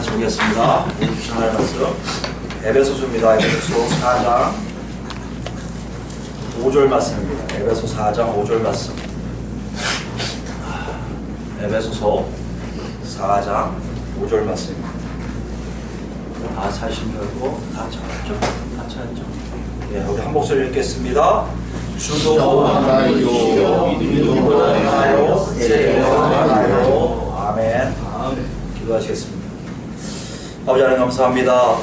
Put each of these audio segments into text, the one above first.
같이 보겠습니다. 하나의 말씀 에베소서입니다. 에베소서 4장 5절 말씀입니다. 에베소 4장 5절 말씀. 에베소서 4장 5절 말씀입니다. 다 찾으신 줄 알고 다 찾았죠? 다 찾았죠? 예, 우리 한 목소리 읽겠습니다. 주도 하나요, 믿음으로 하나요, 예배하나요. 아멘. 기도하시겠습니다. 아버지 하나님 감사합니다.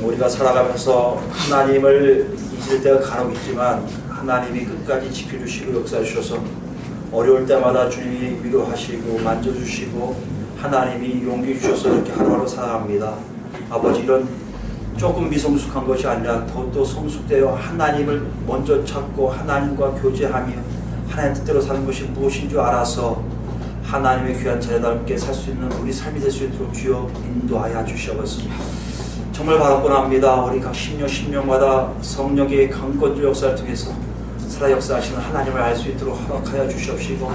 우리가 살아가면서 하나님을 잊을 때가 간혹 있지만 하나님이 끝까지 지켜주시고 역사하셔서 어려울 때마다 주님이 위로하시고 만져주시고 하나님이 용기 주셔서 이렇게 하루하루 살아갑니다. 아버지 이런 조금 미성숙한 것이 아니라 더 성숙되어 하나님을 먼저 찾고 하나님과 교제하며 하나님 뜻대로 사는 것이 무엇인 줄 알아서 하나님의 귀한 자녀답게 살 수 있는 우리 삶이 될 수 있도록 주여 인도하여 주시옵소서. 정말 바라곤 합니다. 우리 각 10년마다 성령의 강건조 역사를 통해서 살아 역사하시는 하나님을 알 수 있도록 허락하여 주시옵시고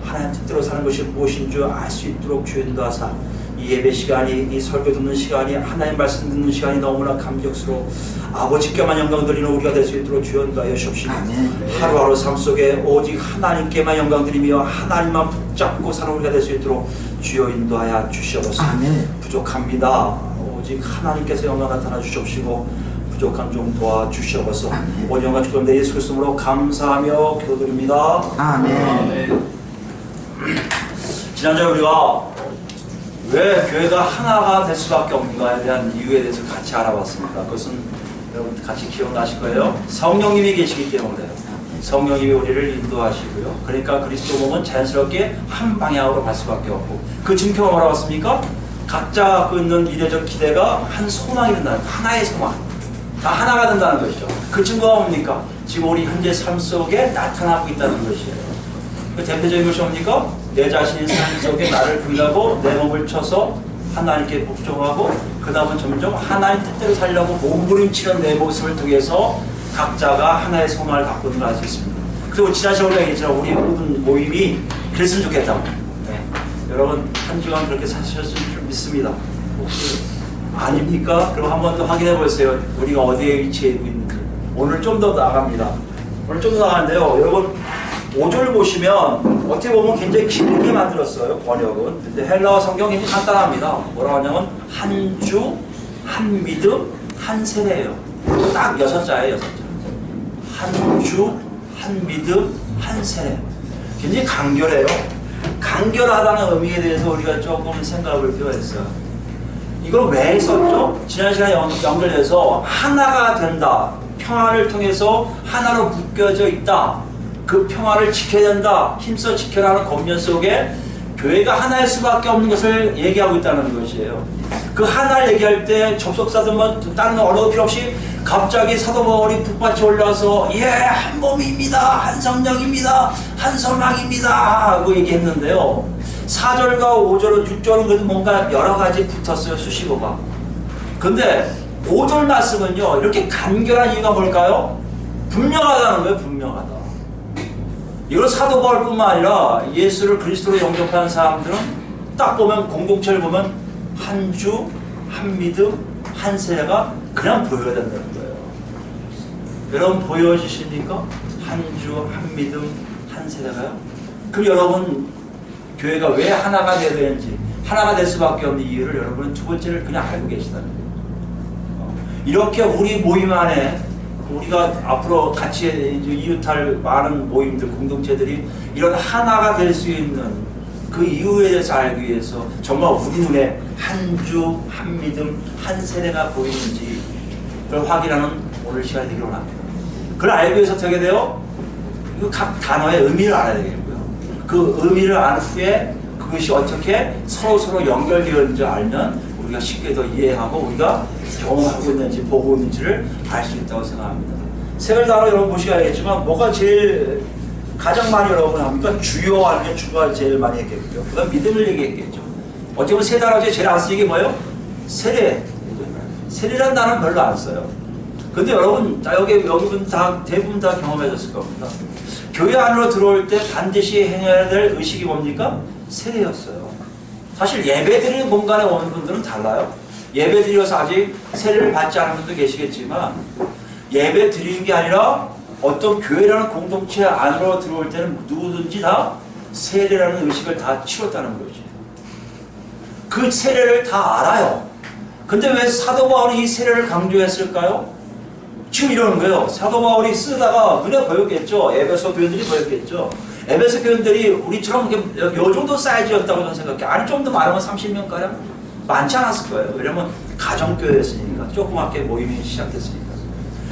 하나님 뜻대로 사는 것이 무엇인 줄 알 수 있도록 주여 인도하사 이 예배 시간이, 이 설교 듣는 시간이, 하나님 말씀 듣는 시간이 너무나 감격스러워 아버지께만 영광 드리는 우리가 될 수 있도록 주여 인도하여 주옵시고 하루하루 삶 속에 오직 하나님께만 영광 드리며 하나님만 붙잡고 사는 우리가 될 수 있도록 주여 인도하여 주시옵소서. 부족합니다. 오직 하나님께서 영광 나타나 주시옵시고 부족한 좀 도와주시옵소서. 오늘 영광 주님 내 예수 그리스도로 감사하며 기도드립니다. 아멘. 지난주에 우리가 왜 교회가 하나가 될 수밖에 없는가에 대한 이유에 대해서 같이 알아봤습니다. 그것은 여러분 같이 기억나실 거예요. 성령님이 계시기 때문에 성령님이 우리를 인도하시고요. 그러니까 그리스도 몸은 자연스럽게 한 방향으로 갈 수밖에 없고 그 증표가 뭐라고 했습니까? 각자 갖고 있는 미래적 기대가 한 소망이 된다는 거예요. 하나의 소망. 다 하나가 된다는 것이죠. 그 증거가 뭡니까? 지금 우리 현재 삶 속에 나타나고 있다는 것이에요. 그 대표적인 것이 뭡니까? 내 자신의 삶 속에 나를 부인하고 내 몸을 쳐서 하나님께 복종하고 그 다음은 점점 하나님 뜻대로 살려고 몸부림치는 내 모습을 통해서 각자가 하나의 소망을 갖고 있는 걸 알 수 있습니다. 그리고 지난 시간에 우리가 얘기했잖아요. 우리 모든 모임이 그랬으면 좋겠다고. 네. 여러분 한 주간 그렇게 사셨을 줄 믿습니다. 혹시 아닙니까? 그럼 한 번 더 확인해 보세요. 우리가 어디에 위치해 있는지. 오늘 좀 더 나갑니다. 오늘 좀 더 나가는데요. 여러분 5절 보시면 어떻게 보면 굉장히 길게 만들었어요. 번역은. 근데 헬라어 성경이 굉장히 간단합니다. 뭐라고 하냐면 한 주, 한 믿음, 한 세례예요. 딱 6자예요. 6자. 한 주, 한 믿음, 한 세례. 굉장히 간결해요. 간결하다는 의미에 대해서 우리가 조금 생각해 볼 필요가 있어요. 이걸 왜 썼죠? 지난 시간에 연결해서 하나가 된다. 평안을 통해서 하나로 묶여져 있다. 그 평화를 지켜야 된다. 힘써 지켜라는 권면 속에 교회가 하나일 수밖에 없는 것을 얘기하고 있다는 것이에요. 그 하나를 얘기할 때 접속사들 뭐 다른 언어 필요 없이 갑자기 사도 바울이 북받쳐 올라서 예, 한 몸입니다. 한 성령입니다. 한 소망입니다. 하고 얘기했는데요. 4절과 5절은 6절은 그래도 뭔가 여러 가지 붙었어요. 수식어가. 근데 5절 말씀은요. 이렇게 간결한 이유가 뭘까요? 분명하다는 거예요. 분명하다. 이걸 사도 바울뿐만 아니라 예수를 그리스도로 영접한 사람들은 딱 보면 공동체를 보면 한 주, 한 믿음, 한 세례가 그냥 보여야 된다는 거예요. 여러분 보여지십니까? 한 주, 한 믿음, 한 세례가요? 그럼 여러분 교회가 왜 하나가 되어야 되는지 하나가 될 수밖에 없는 이유를 여러분은 두 번째를 그냥 알고 계시다는 거예요. 이렇게 우리 모임 안에 우리가 앞으로 같이 이웃할 많은 모임들, 공동체들이 이런 하나가 될 수 있는 그 이유에 대해서 알기 위해서 정말 우리 눈에 한 주, 한 믿음, 한 세례가 보이는지 그걸 확인하는 오늘 시간이 되기를 원합니다. 그걸 알기 위해서 어떻게 돼요? 각 단어의 의미를 알아야 되겠고요. 그 의미를 안 후에 그것이 어떻게 서로 연결되었는지 알면 우리가 쉽게 더 이해하고 우리가 경험하고 있는지 보고 있는지를 알 수 있다고 생각합니다. 세 단어 여러분 보시겠지만 뭐가 제일 가장 많이 여러분 합니까? 주요 아니면 주가 제일 많이 했겠고요. 그 다음 믿음을 얘기했겠죠. 어찌 보면 세 단어 중에 제일 안 쓰는 게 뭐예요? 세례. 세례라는 단어는 별로 안 써요. 근데 여러분 여기분 다 대부분 다 경험하셨을 겁니다. 교회 안으로 들어올 때 반드시 행해야 될 의식이 뭡니까? 세례였어요. 사실 예배드리는 공간에 오는 분들은 달라요. 예배드려서 아직 세례를 받지 않은 분도 계시겠지만 예배드리는 게 아니라 어떤 교회라는 공동체 안으로 들어올 때는 누구든지 다 세례라는 의식을 다 치렀다는 거지. 그 세례를 다 알아요. 근데 왜 사도 바울이 이 세례를 강조했을까요? 지금 이러는 거예요. 사도 바울이 쓰다가 눈에 보였겠죠. 에베소 교인들이 보였겠죠. 에베소 교인들이 우리처럼 요 정도 사이즈였다고 저는 생각해요. 아니 좀 더 많으면 30명가량? 많지 않았을 거예요. 왜냐면 가정교회였으니까. 조그맣게 모임이 시작됐으니까.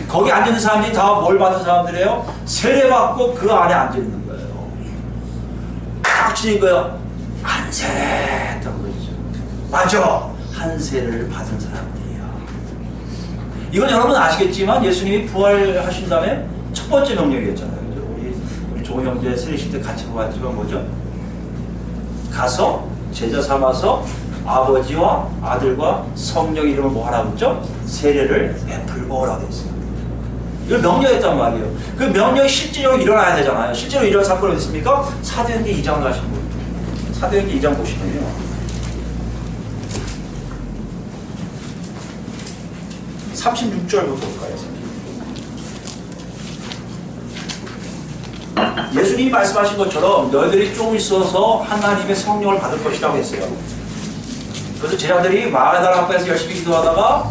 거기 앉아있는 사람들이 다 뭘 받은 사람들이에요? 세례받고 그 안에 앉아있는 거예요. 딱 치는 거예요. 한 세례 했던 거죠. 맞아. 한 세례를 받은 사람들이야. 이건 여러분 아시겠지만 예수님이 부활하신 다음에 첫 번째 명령이었잖아요. 우리 조 형제 세례식 때 같이 보았지만 뭐죠? 가서 제자 삼아서 아버지와 아들과 성령 이름을 뭐 하라고 했죠? 세례를 베풀고 오라고 했어요. 이걸 명령했단 말이에요. 그 명령이 실제로 일어나야 되잖아요. 실제로 일어난 사건이 어디 있습니까? 사도행전 2장 가시는 거예요. 사도행전 2장 보시면요. 36절부터 볼까요? 예수님이 말씀하신 것처럼 너희들이 좀 있어서 하나님의 성령을 받을 것이라고 했어요. 그래서 제자들이 마가다라 앞에서 열심히 기도하다가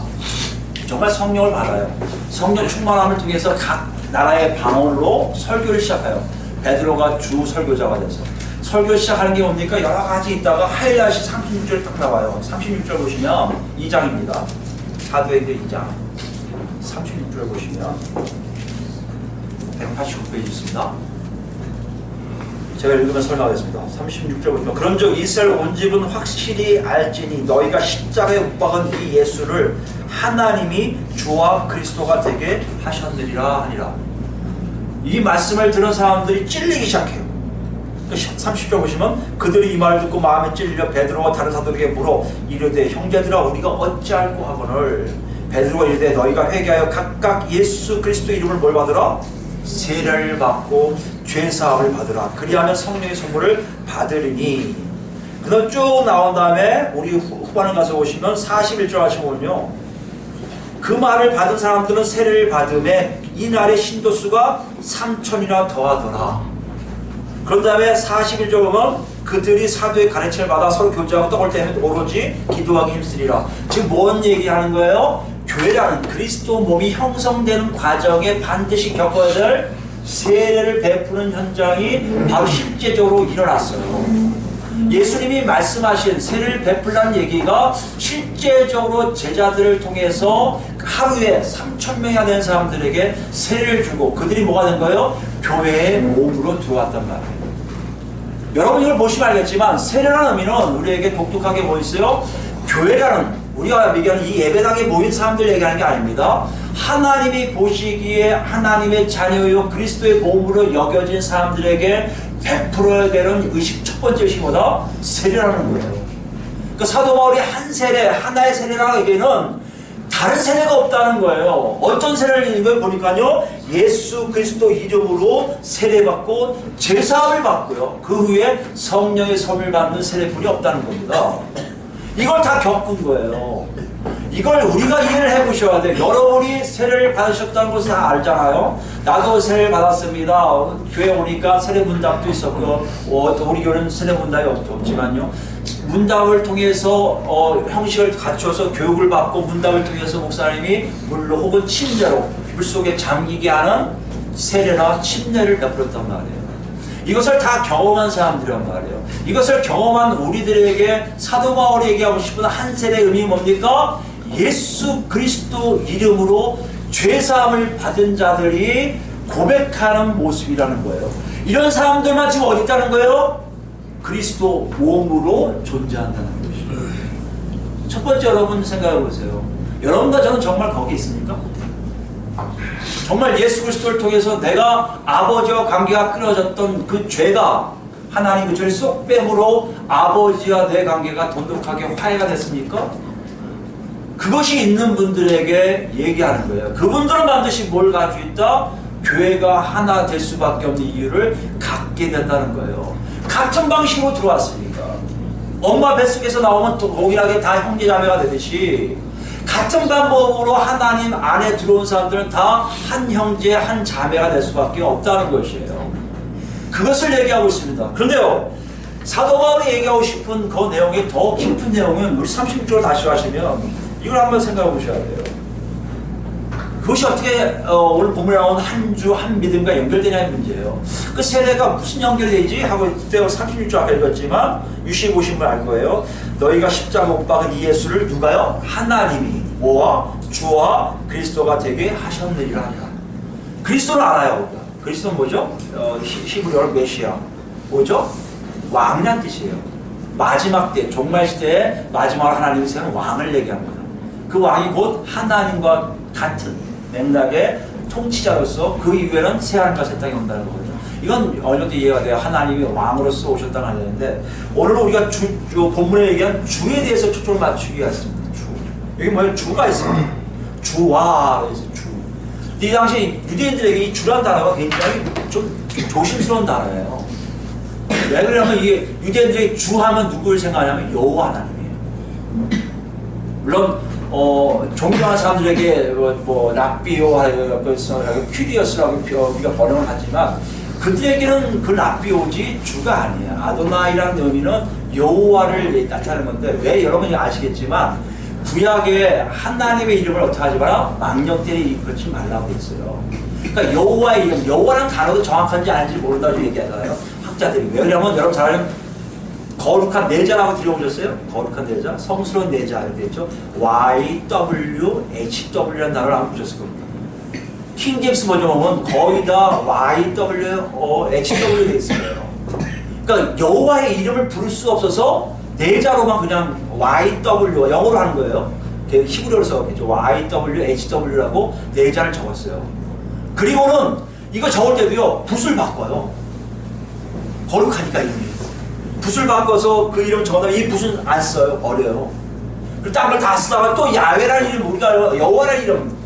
정말 성령을 받아요. 성령 충만함을 통해서 각 나라의 방언으로 설교를 시작해요. 베드로가 주 설교자가 돼서 설교 시작하는 게 뭡니까? 여러 가지 있다가 하이라이트 36절 딱 나와요. 36절 보시면 2장입니다. 사도행전 2장 36절 보시면 189페이지 있습니다. 제가 읽으면 설명하겠습니다. 36절 보시면 그런즉 이스라엘 온 집은 확실히 알지니 너희가 십자가에 못 박은 이 예수를 하나님이 주와 그리스도가 되게 하셨느니라 하니라. 이 말씀을 들은 사람들이 찔리기 시작해요. 30절 보시면 그들이 이 말을 듣고 마음에 찔려 베드로와 다른 사도에게 물어 이르되 형제들아 우리가 어찌할꼬 하거늘 베드로가 이르되 너희가 회개하여 각각 예수 그리스도 이름을 뭘 받으라? 세례를 받고 죄사함을 받으라. 그리하면 성령의 선물을 받으리니. 그다음 쭉 나온 다음에 우리 후반에 가서 보시면 41절 하시면요. 그 말을 받은 사람들은 세례를 받음에 이날의 신도수가 3,000이나 더하더라. 그런 다음에 41절 보면 그들이 사도의 가르침을 받아 서로 교제하고 떡을 떼면 오로지 기도하기 힘쓰리라. 지금 뭔 얘기하는 거예요? 교회라는 그리스도 몸이 형성되는 과정에 반드시 겪어야 될 세례를 베푸는 현장이 바로 실제적으로 일어났어요. 예수님이 말씀하신 세례를 베풀라는 얘기가 실제적으로 제자들을 통해서 하루에 3,000명이나 되는 사람들에게 세례를 주고 그들이 뭐가 된 거예요? 교회의 몸으로 들어왔단 말이에요. 여러분 이걸 보시면 알겠지만 세례라는 의미는 우리에게 독특하게 뭐 있어요? 교회라는 우리가 얘기하는 이 예배당에 모인 사람들 얘기하는 게 아닙니다. 하나님이 보시기에 하나님의 자녀요 그리스도의 몸으로 여겨진 사람들에게 베풀어야 되는 의식 첫 번째 의식이 뭐다? 세례라는 거예요. 그 사도 바울이 한 세례, 하나의 세례라는 얘기는 다른 세례가 없다는 거예요. 어떤 세례를 있는 걸 보니까요. 예수 그리스도 이름으로 세례받고 제사함을 받고요. 그 후에 성령의 선을 받는 세례풀이 없다는 겁니다. 이걸 다 겪은 거예요. 이걸 우리가 이해를 해보셔야 돼요. 여러분이 세례를 받으셨다는 것을 다 알잖아요. 나도 세례를 받았습니다. 교회 오니까 세례 문답도 있었고 우리 교회는 세례 문답이 없지만요. 문답을 통해서 형식을 갖춰서 교육을 받고 문답을 통해서 목사님이 물로 혹은 침례로 물속에 잠기게 하는 세례나 침례를 베풀었단 말이에요. 이것을 다 경험한 사람들이란 말이에요. 이것을 경험한 우리들에게 사도 바울이 얘기하고 싶은 한 세례의 의미 뭡니까? 예수 그리스도 이름으로 죄사함을 받은 자들이 고백하는 모습이라는 거예요. 이런 사람들만 지금 어디 있다는 거예요? 그리스도 몸으로 존재한다는 것이에요. 첫 번째 여러분 생각해 보세요. 여러분과 저는 정말 거기 있습니까? 정말 예수 그리스도를 통해서 내가 아버지와 관계가 끊어졌던 그 죄가 하나님 그 죄를 쏙 빼므로 아버지와 내 관계가 돈독하게 화해가 됐습니까? 그것이 있는 분들에게 얘기하는 거예요. 그분들은 반드시 뭘 가지고 있다? 교회가 하나 될 수밖에 없는 이유를 갖게 된다는 거예요. 같은 방식으로 들어왔으니까. 엄마 뱃속에서 나오면 또 동일하게 다 형제자매가 되듯이 같은 방법으로 하나님 안에 들어온 사람들은 다 한 형제, 한 자매가 될 수밖에 없다는 것이에요. 그것을 얘기하고 있습니다. 그런데요, 사도 바울이 얘기하고 싶은 그 내용이 더 깊은 내용은 우리 36절을 다시 하시면 이걸 한번 생각해 보셔야 돼요. 그것이 어떻게 오늘 본문에 나온 한 주, 한 믿음과 연결되냐는 문제예요. 그 세례가 무슨 연결되지? 하고 그때 36절 아까 읽었지만 유시에 보시면 알 거예요. 너희가 십자가 못 박은 이 예수를 누가요? 하나님이 뭐와 주와 그리스도가 되게 하셨느니라 하니라. 그리스도를 알아요. 그리스도는 뭐죠? 히브리어로 메시아. 뭐죠? 왕이란 뜻이에요. 마지막 때, 종말 시대에 마지막으로 하나님이 세운 왕을 얘기합니다. 그 왕이 곧 하나님과 같은 맥락의 통치자로서 그 이후에는 새하늘과 새 땅이 온다는 거거든요. 이건 어느 정도 이해가 돼요. 하나님이 왕으로서 오셨다는 하는데 오늘은 우리가 본문에 얘기한 주에 대해서 초점을 맞추기 위해서입니다. 주. 여기 뭐예요? 주가 있습니다. 주와 주. 이 당시 유대인들에게 이 주란 단어가 굉장히 좀 조심스러운 단어예요. 왜 그러냐면 이게 유대인들이 주 하면 누구를 생각하냐면 여호와 하나님이에요. 물론 존경하는 사람들에게 랍비오, 큐리어스라고 우리가 번역을 하지만 그들에게는 그 랍비오지 주가 아니에요. 아도나이라는 의미는 여호와를 나타내는 건데 왜 여러분이 아시겠지만 구약에 하나님의 이름을 어떻게 하지 마라? 망령되이 일컫지 말라고 했어요. 그러니까 여호와의 이름, 여호와라는 단어도 정확한지 아닌지 모른다고 얘기하잖아요. 학자들이. 왜 그러냐면 여러분 잘 아는 거룩한 내자라고 들어보셨어요? 거룩한 내자? 성스러운 내자 이렇게 되죠. YWHW라는 단어를 한번 보셨을 겁니다. 킹제임스 버전 보면 거의 다 YWHW 되어 있어요. 그러니까 여호와의 이름을 부를 수 없어서 내자로만 그냥 YW 영어로 하는 거예요. 히브리어로 써겠죠. YWHW라고 내자를 적었어요. 그리고는 이거 적을 때도요 붓을 바꿔요. 거룩하니까 이름이. 붓을 바꿔서 그 이름 적어놓으면 이 붓은 안 써요. 버려요. 그리고 딴 걸 다 쓰다가 또 야훼라는 이름, 우리가 여호와라는 이름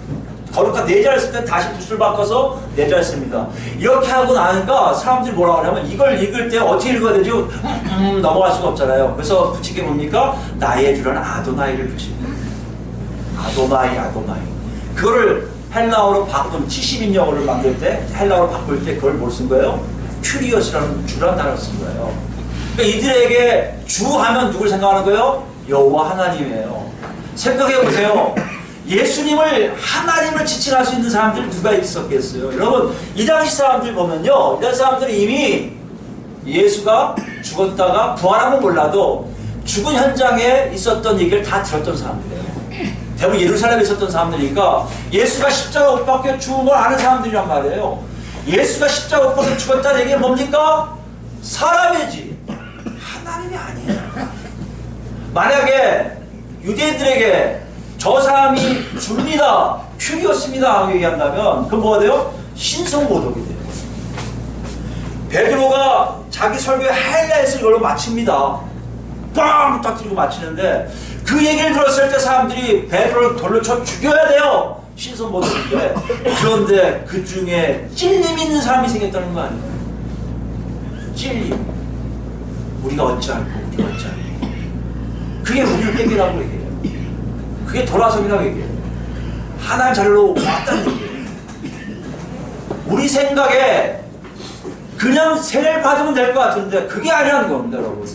거룩한 내자를 쓸 때 다시 붓을 바꿔서 내자를 씁니다. 이렇게 하고 나니까 사람들이 뭐라고 하냐면 이걸 읽을 때 어떻게 읽어야 되죠? 넘어갈 수가 없잖아요. 그래서 붙인 게 뭡니까? 나의 주라는 아도나이를 붙입니다. 아도나이. 그거를 헬라어로 바꾼 70인 영어를 만들 때 헬라어로 바꿀 때 그걸 뭘 쓴 거예요? 큐리어스라는 주라는 단어를 쓴 거예요. 그러니까 이들에게 주 하면 누굴 생각하는 거예요? 여호와 하나님이에요. 생각해 보세요. 예수님을 하나님을 지칭할 수 있는 사람들 누가 있었겠어요? 여러분 이 당시 사람들 보면요, 이런 사람들이 이미 예수가 죽었다가 부활한 건 몰라도 죽은 현장에 있었던 얘기를 다 들었던 사람들이에요. 대부분 예루살렘에 있었던 사람들이니까 예수가 십자가 못 박혀 죽은 걸 아는 사람들이란 말이에요. 예수가 십자가 못 박혀 죽었다는 얘기는 뭡니까? 사람이지 하나님이 아니에요. 만약에 유대인들에게 저 사람이 줍니다, 큐리어스입니다 하고 얘기한다면 그건 뭐가 돼요? 신성모독이 돼요. 베드로가 자기 설교에 하이라이트를 이걸로 마칩니다. 빵! 터뜨리고 마치는데 그 얘기를 들었을 때 사람들이 베드로를 돌로 쳐 죽여야 돼요. 신성모독인데 그런데 그 중에 찔림 있는 사람이 생겼다는 거 아니에요? 찔림. 우리가 어찌할고 우리가 어찌할고 그게 우리를 깨기라고 얘기해요. 그게 돌아서기라고 얘기해요. 하나님 자리로 왔다는 얘기예요. 우리 생각에 그냥 세례를 받으면 될 것 같은데 그게 아니라는 겁니다, 여러분.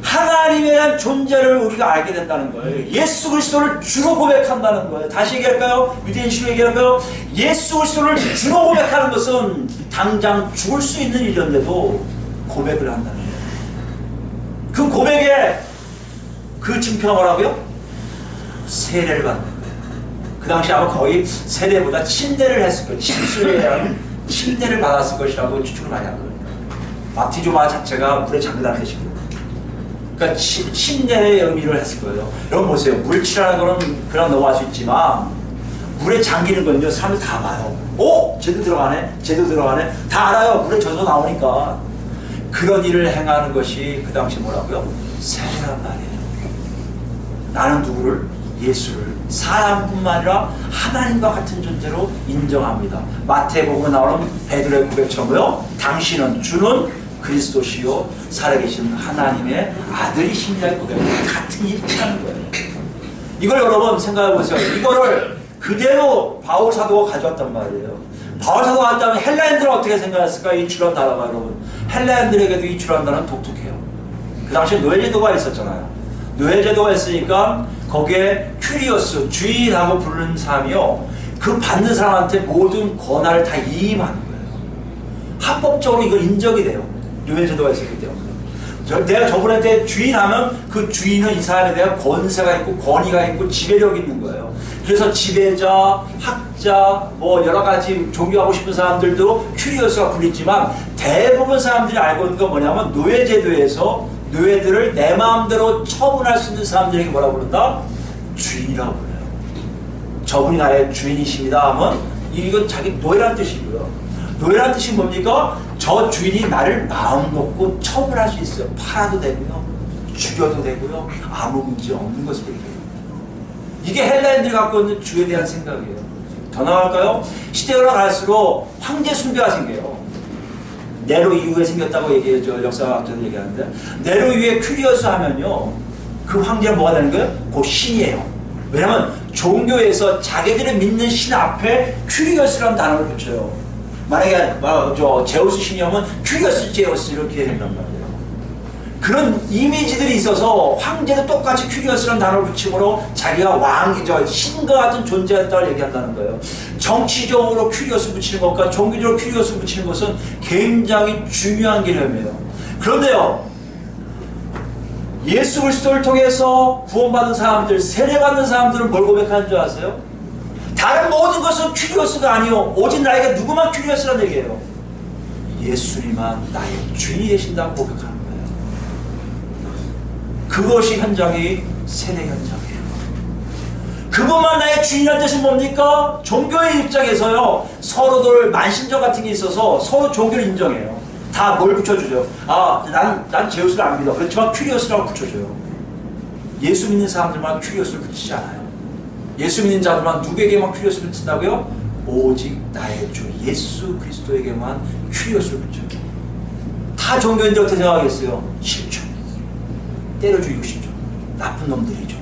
하나님에 대한 존재를 우리가 알게 된다는 거예요. 예수 그리스도를 주로 고백한다는 거예요. 다시 얘기할까요? 유대인식으로 얘기할까요? 예수 그리스도를 주로 고백하는 것은 당장 죽을 수 있는 일인데도 고백을 한다는 거예요. 그 고백에 그 증표가 뭐라고요? 세례를 받는 거예요. 그 당시 아마 거의 세례보다 침례를 했을 거예요. 침례를 받았을 것이라고 추측을 많이 한 거예요. 바티조마 자체가 물에 잠기다는 뜻이거든요. 그러니까 침례의 의미를 했을 거예요. 여러분 보세요. 물칠하는 거는 그냥 넘어갈 수 있지만 물에 잠기는 건요 사람들 다 봐요. 오! 쟤도 들어가네? 쟤도 들어가네? 다 알아요. 물에 젖어 나오니까. 그런 일을 행하는 것이 그 당시 뭐라고요? 세례란 말이에요. 나는 누구를? 예수를 사람뿐만 아니라 하나님과 같은 존재로 인정합니다. 마태복음에 나오는 베드로의 고백처럼요. 당신은 주는 그리스도시요 살아계신 하나님의 아들이십니다의 고백과 같은 일치하는 거예요. 이걸 여러분 생각해 보세요. 이거를 그대로 바울 사도가 가져왔단 말이에요. 바울 사도가 왔다면 헬라인들은 어떻게 생각했을까? 이출한 단어가 여러분. 헬라인들에게도 이출한 단어는 독특해요. 그 당시에 노예제도가 있었잖아요. 노예제도가 있으니까 거기에 큐리어스, 주인하고 부르는 사람이요. 그 받는 사람한테 모든 권한을 다 이임하는 거예요. 합법적으로 이거 인정이 돼요. 노예제도가 있었기 때문에. 내가 저분한테 주인하면 그 주인은 이 사람에 대한 권세가 있고 권위가 있고 지배력이 있는 거예요. 그래서 지배자, 학자, 뭐 여러 가지 종교하고 싶은 사람들도 큐리어스가 불리지만 대부분 사람들이 알고 있는 건 뭐냐면 노예제도에서 노예들을 내 마음대로 처분할 수 있는 사람들에게 뭐라고 부른다? 주인이라고 불러요. 저분이 나의 주인이십니다 하면 이건 자기 노예란 뜻이고요. 노예란 뜻이 뭡니까? 저 주인이 나를 마음 놓고 처분할 수 있어요. 팔아도 되고요. 죽여도 되고요. 아무 문제 없는 것을 얘기해요. 이게 헬라인들이 갖고 있는 주에 대한 생각이에요. 더 나갈까요? 시대가 갈수록 황제 숭배가 생겨요. 네로 이후에 생겼다고 얘기해요. 역사학자들 얘기하는데 네로 이후에 큐리어스 하면요. 그 황제는 뭐가 되는 거예요? 곧 신이에요. 왜냐면 종교에서 자기들이 믿는 신 앞에 큐리어스라는 단어를 붙여요. 만약에 제우스 신이면 큐리어스 제우스 이렇게 된단 말이에요. 그런 이미지들이 있어서 황제도 똑같이 큐리어스라는 단어를 붙이므로 자기가 왕이죠. 신과 같은 존재였다고 얘기한다는 거예요. 정치적으로 큐리어스 붙이는 것과 종교적으로 큐리어스 붙이는 것은 굉장히 중요한 개념이에요. 그런데요. 예수 그리스도를 통해서 구원받은 사람들, 세례받는 사람들은 뭘 고백하는 줄 아세요? 다른 모든 것은 큐리어스가 아니요. 오직 나에게 누구만 큐리어스라는 얘기예요. 예수님만 나의 주인이 되신다고 고백하는 거예요. 그것이 현장이 세례 현장이에요. 그것만 나의 주인이라는 뜻은 뭡니까? 종교의 입장에서요. 서로들 만신적 같은 게 있어서 서로 종교를 인정해요. 다 뭘 붙여주죠? 난 제우스를 안 믿어. 그렇지만 큐리어스라고 붙여줘요. 예수 믿는 사람들만 큐리어스를 붙이지 않아요. 예수 믿는 자들만 누구에게만 큐리어스를 붙인다고요? 오직 나의 주 예수 그리스도에게만 큐리어스를 붙여요. 타 종교인들 어떻게 생각하겠어요? 싫죠. 때려 죽이고 싶죠. 나쁜 놈들이죠.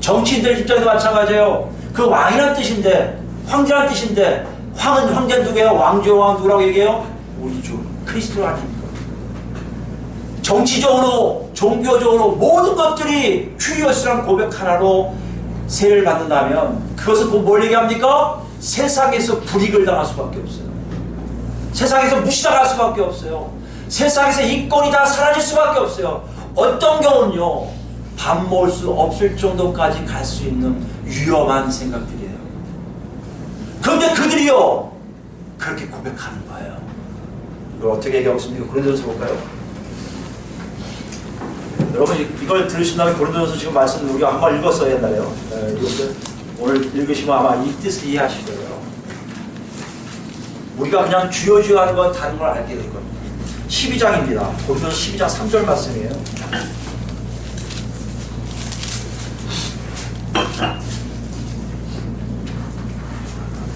정치인들 입장에도 마찬가지예요. 그 왕이란 뜻인데, 황제란 뜻인데, 황제 누구예요? 왕조 왕 누구라고 얘기해요? 우리 주 그리스도 아닙니까? 정치적으로, 종교적으로 모든 것들이 큐리어스란 고백 하나로 세례를 받는다면 그것은 뭘 얘기합니까? 세상에서 불이익을 당할 수밖에 없어요. 세상에서 무시당할 수밖에 없어요. 세상에서 인권이 다 사라질 수밖에 없어요. 어떤 경우는요, 밥 먹을 수 없을 정도까지 갈 수 있는 위험한 생각들이에요. 그런데 그들이요, 그렇게 고백하는 거예요. 이걸 어떻게 얘기하고 있습니까? 고린도전서 볼까요? 여러분 이걸 들으신 다음에 고린도전서 지금 말씀 우리가 한번 읽었어요. 옛날에요. 오늘 읽으시면 아마 이 뜻을 이해하실 거예요. 우리가 그냥 주요 하는 건 다른 걸 알게 될 겁니다. 12장입니다. 고린도전서 12장 3절 말씀이에요.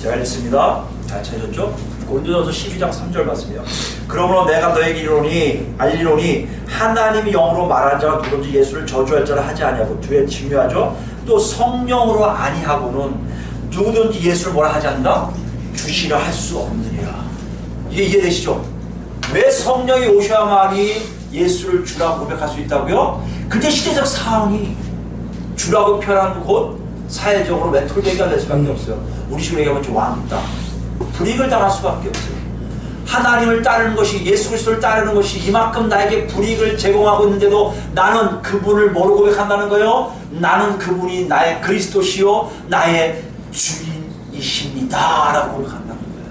제가 읽습니다. 잘 찾으셨죠? 고린도전서 12장 3절 말씀이에요. 그러므로 내가 너에게 알리노니 하나님이 영으로 말하는 자가 누구든지 예수를 저주할 자를 하지 아니하고 뒤에 중요하죠. 또 성령으로 아니하고는 누구든지 예수를 뭐라 하지 않는다? 주시라 할 수 없느니라. 이게 이해되시죠? 왜 성령이 오셔야만이 예수를 주라고 고백할 수 있다고요? 그때 시대적 상황이 주라고 표현하는 곳 사회적으로 멘토를 얘기할 수밖에 없어요. 우리 식으로 얘기하면 왕따, 불이익을 당할 수밖에 없어요. 하나님을 따르는 것이, 예수 그리스도를 따르는 것이 이만큼 나에게 불이익을 제공하고 있는데도 나는 그분을 뭐로 고백한다는 거예요? 나는 그분이 나의 그리스도시요 나의 주인이십니다 라고 고백한다는 거예요.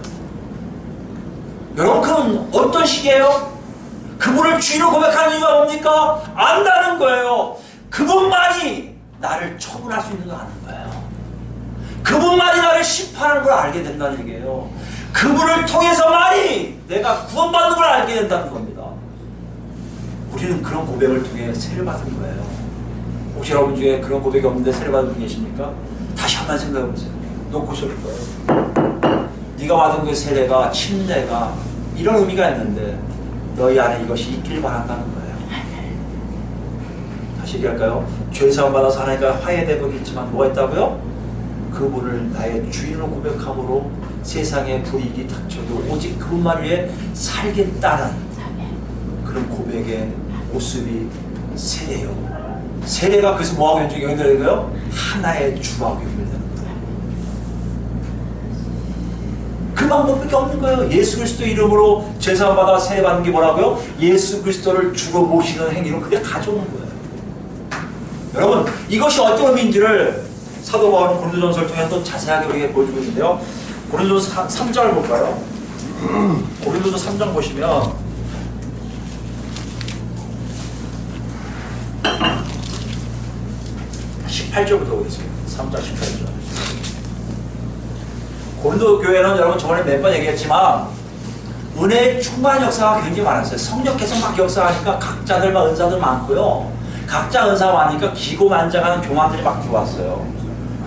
여러분 그건 어떤 식이에요? 그분을 주인으로 고백하는 이유가 뭡니까? 안다는 거예요. 그분만이 나를 처분할 수 있는 걸 아는 거예요. 그분만이 나를 심판하는 걸 알게 된다는 얘기예요. 그분을 통해서만이 내가 구원받는 걸 알게 된다는 겁니다. 우리는 그런 고백을 통해 세례를 받은 거예요. 혹시 여러분 중에 그런 고백이 없는데 세례 받은 분 계십니까? 다시 한번 생각해 보세요. 놓고 싶을 거예요. 네가 받은 그 세례가, 침례가 이런 의미가 있는데 너희 안에 이것이 있길 바란다는 거예요. 다시 얘기할까요? 죄사함 받아서 하나님과 화해되고 있지만 뭐가 있다고요? 그분을 나의 주인으로 고백함으로 세상에 불이익이 닥쳐도 오직 그분만 위해 살겠다는 그런 고백의 모습이 세례요. 세례가 그래서 뭐하고 연결되는 거예요? 하나의 주하고 연결되는 거예요. 그 방법밖에 없는 거예요. 예수 그리스도 이름으로 제사함 받아 세례받는 게 뭐라고요? 예수 그리스도를 주로 모시는 행위로 그게 가져오는 거예요. 여러분, 이것이 어떤 의미인지를 사도 바울은 고린도전서를 통해 또 자세하게 우리에게 보여주고 있는데요. 고린도전서 3장을 볼까요? 고린도전서 3장 보시면 18절부터 보겠습니다. 3장 18절. 고린도 교회는 여러분 저번에 몇 번 얘기했지만 은혜의 충만 역사가 굉장히 많았어요. 성령께서 막 역사하니까 각자들만 은사들 많고요. 각자 은사가 많으니까 기고만장하는 교만들이 막 들어왔어요.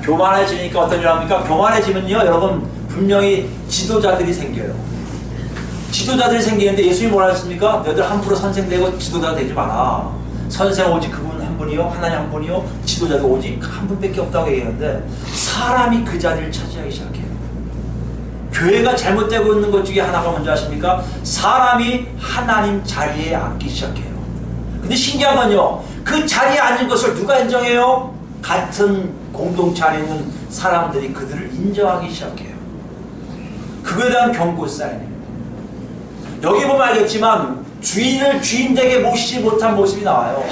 교만해지니까 어떤 일 합니까? 교만해지면요 여러분 분명히 지도자들이 생겨요. 지도자들이 생기는데 예수님이 뭐라 했습니까? 너희들 함부로 선생 되고 지도자 되지 마라. 선생 오직 그분 한 분이요 하나님 한 분이요 지도자도 오직 한 분밖에 없다고 얘기하는데 사람이 그 자리를 차지하기 시작해요. 교회가 잘못되고 있는 것 중에 하나가 뭔지 아십니까? 사람이 하나님 자리에 앉기 시작해요. 근데 신기한 건요 그 자리에 앉은 것을 누가 인정해요? 같은 공동체 안에 있는 사람들이 그들을 인정하기 시작해요. 그거에 대한 경고 사인이에요. 여기 보면 알겠지만 주인을 주인되게 모시지 못한 모습이 나와요.